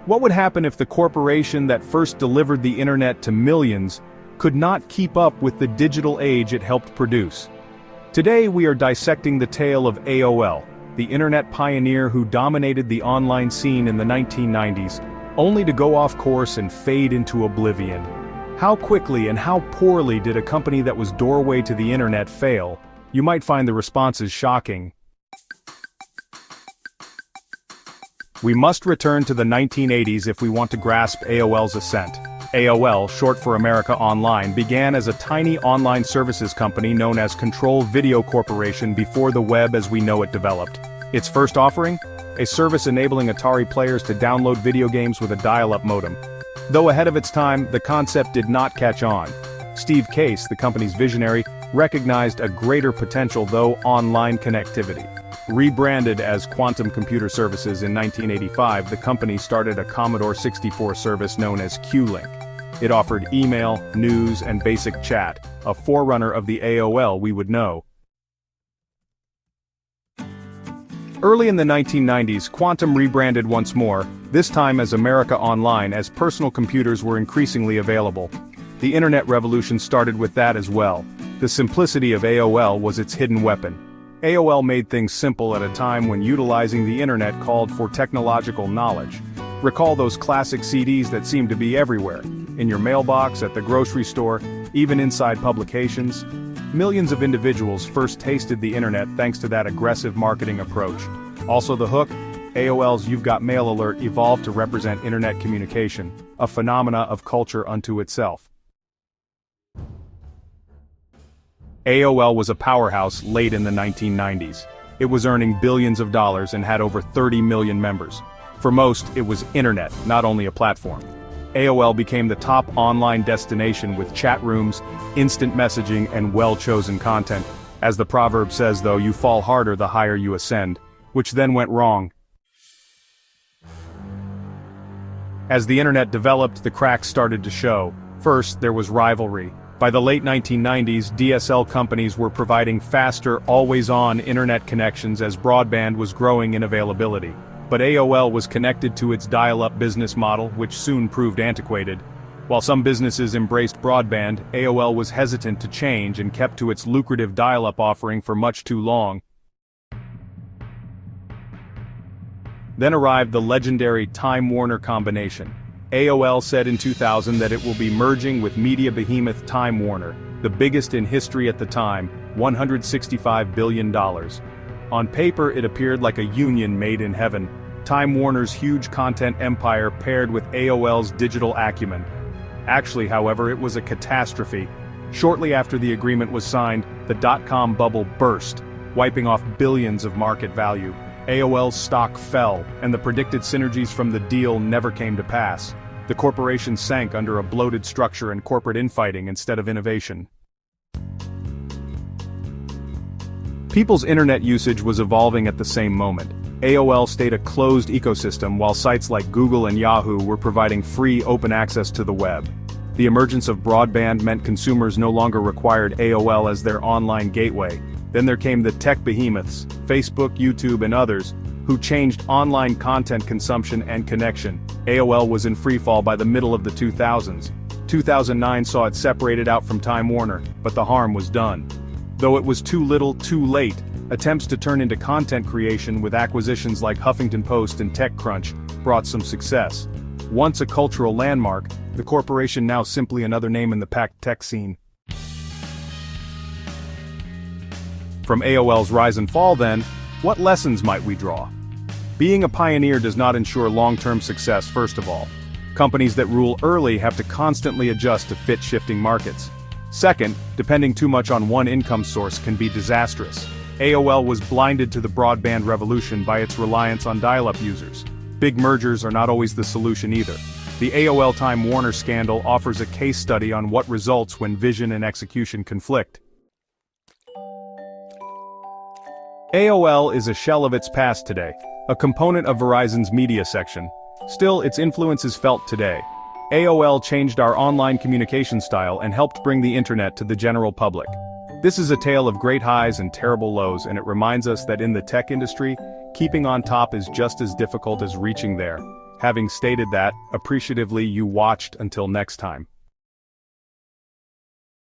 What would happen if the corporation that first delivered the internet to millions could not keep up with the digital age it helped produce? Today we are dissecting the tale of AOL, the internet pioneer who dominated the online scene in the 1990s, only to go off course and fade into oblivion. How quickly and how poorly did a company that was doorway to the internet fail? You might find the responses shocking. We must return to the 1980s if we want to grasp AOL's ascent. AOL, short for America Online, began as a tiny online services company known as Control Video Corporation before the web as we know it developed. Its first offering? A service enabling Atari players to download video games with a dial-up modem. Though ahead of its time, the concept did not catch on. Steve Case, the company's visionary, recognized a greater potential though online connectivity. Rebranded as Quantum Computer Services in 1985, the company started a Commodore 64 service known as Q-Link. It offered email, news, and basic chat, a forerunner of the AOL we would know. Early in the 1990s, Quantum rebranded once more, this time as America Online as personal computers were increasingly available. The internet revolution started with that as well. The simplicity of AOL was its hidden weapon. AOL made things simple at a time when utilizing the internet called for technological knowledge. Recall those classic CDs that seemed to be everywhere, in your mailbox, at the grocery store, even inside publications. Millions of individuals first tasted the internet thanks to that aggressive marketing approach. Also the hook, AOL's You've Got Mail alert evolved to represent internet communication, a phenomena of culture unto itself. AOL was a powerhouse late in the 1990s. It was earning billions of dollars and had over 30 million members. For most, it was internet, not only a platform. AOL became the top online destination with chat rooms, instant messaging, and well-chosen content. As the proverb says though, you fall harder the higher you ascend, which then went wrong. As the internet developed, the cracks started to show. First, there was rivalry. By the late 1990s, DSL companies were providing faster, always-on internet connections as broadband was growing in availability. But AOL was connected to its dial-up business model, which soon proved antiquated. While some businesses embraced broadband, AOL was hesitant to change and kept to its lucrative dial-up offering for much too long. Then arrived the legendary Time Warner combination. AOL said in 2000 that it will be merging with media behemoth Time Warner, the biggest in history at the time, $165 billion. On paper it appeared like a union made in heaven. Time Warner's huge content empire paired with AOL's digital acumen. Actually, however, it was a catastrophe. Shortly after the agreement was signed, the dot-com bubble burst, wiping off billions of market value. AOL's stock fell, and the predicted synergies from the deal never came to pass. The corporation sank under a bloated structure and corporate infighting instead of innovation. People's internet usage was evolving at the same moment. AOL stayed a closed ecosystem while sites like Google and Yahoo were providing free open access to the web. The emergence of broadband meant consumers no longer required AOL as their online gateway. Then there came the tech behemoths, Facebook, YouTube, and others, who changed online content consumption and connection. AOL was in freefall by the middle of the 2000s. 2009 saw it separated out from Time Warner, but the harm was done. Though it was too little, too late, attempts to turn into content creation with acquisitions like Huffington Post and TechCrunch brought some success. Once a cultural landmark, the corporation now simply another name in the packed tech scene. From AOL's rise and fall then, what lessons might we draw? Being a pioneer does not ensure long-term success, first of all. Companies that rule early have to constantly adjust to fit shifting markets. Second, depending too much on one income source can be disastrous. AOL was blinded to the broadband revolution by its reliance on dial-up users. Big mergers are not always the solution either. The AOL Time Warner scandal offers a case study on what results when vision and execution conflict. AOL is a shell of its past today, a component of Verizon's media section. Still, its influence is felt today. AOL changed our online communication style and helped bring the internet to the general public. This is a tale of great highs and terrible lows, and it reminds us that in the tech industry, keeping on top is just as difficult as reaching there. Having stated that, appreciatively you watched until next time.